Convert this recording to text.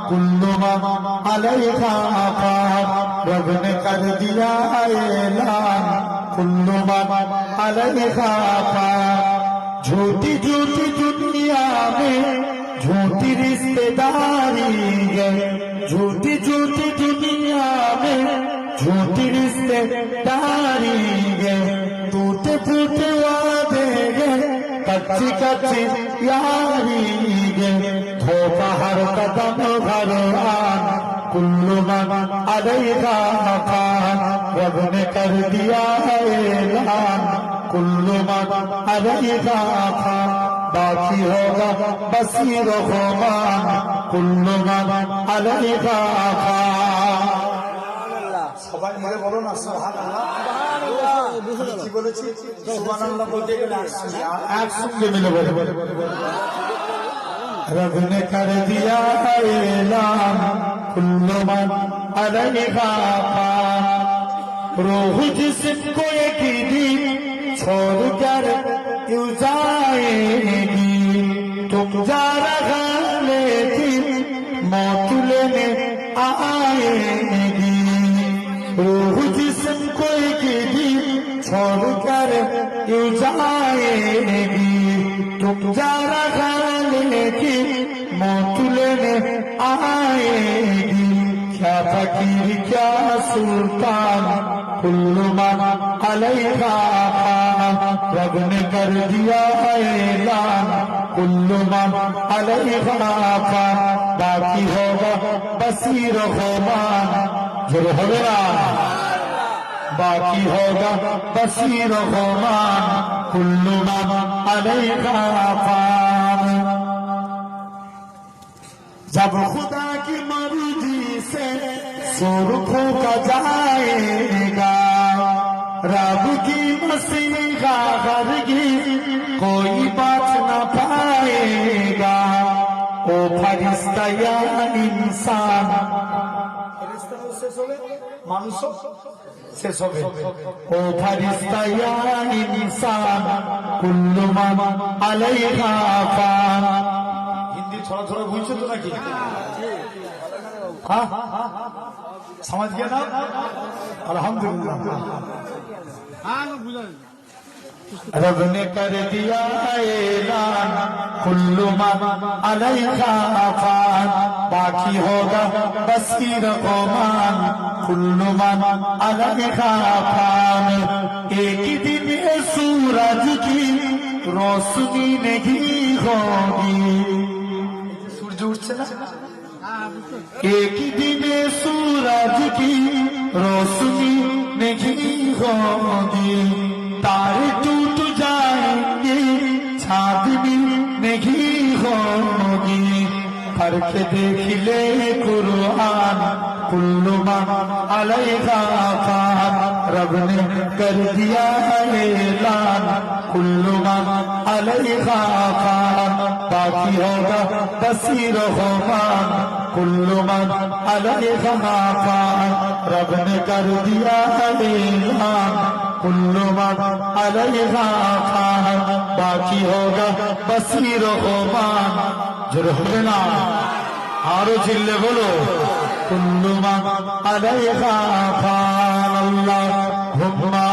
कुल्लु मन अलैहा फान रब ने कर दिया ऐलान कुल्लु मन अलैहा फान झूठी झूठी दुनिया में झूठी रिश्तेदारी है झूठी झूठी दुनिया में झूठी रिश्तेदारी है टूटे फूटे वादे है कच्ची कच्ची यारी है धोखा हर कदम भरवान कुल्लु मन अलैहा फान रब ने कर दिया ऐलान कुल्लु मन अलैहा फान बाकी होगा बसीर रहमान कुल्लु मन अलैहा फान সবাই মিলে বলো না সুবহানাল্লাহ কি বলেছি সুবহানাল্লাহ বলতে গেলে একসঙ্গে মিলে বলো रब ने कर दिया ऐलान कुल्लु मन अलैहा फान रूह जिसको एक दिन छोड़कर क्यों जाएगी तुम जा रहा लेकिन मौत लेने आएगी रूह जिसको एक दिन छोड़कर क्यों जाएगी तुम जा रहा लेकिन मौत लेने आएगी क्या फकीर क्या सुल्तान कुल्लु मन अलैहा फान रब ने कर दिया ऐलान कुल्लु मन अलैहा फान बाकी होगा बसीर रहमान जो होगा बाकी होगा बसीर रहमान कुल्लु मन अलैहा फान जब खुदा की मर्जी से सुर फूका जाएगा रब की मसीहा हरगिज़ कोई बात न पाएगा ओ फरिश्ता या इंसान মানুষ শেষ হবে ও ফেরেশতা ইয়া ইনসান কুল্লু মান আলাইহা ফান হিন্দি থোড়া থোড়া বুঝছো তো নাকি হ্যাঁ समझ गया ना अल्हम्दुलिल्लाह हाँ बुझा रब ने कर दिया ऐलान कुल्लु मन अलैहा फान बाकी होगा बसीर रहमान कुल्लु मन अलैहा फान एक दिन सूरज की रोशनी नहीं होगी सूरज उठছে না एक दिन सूरज की रोशनी नहीं होगी तारे टूट जाएंगे चांदनी नहीं होगी फर्क देख ले कुरान कुल्लु मन अलैहा फान रब ने कर दिया ऐलान कुल्लु मन अलैहा फान बाकी होगा बसीर रहमान कुल्लु मन अलैहा फान रब ने कर दिया ऐलान कुल्लु मन अलैहा फान बाकी होगा बसीर रहमान जो হবে না আরো চিল্লে বলো কুল্লু মান আলাইহা ফান আল্লাহুম্মা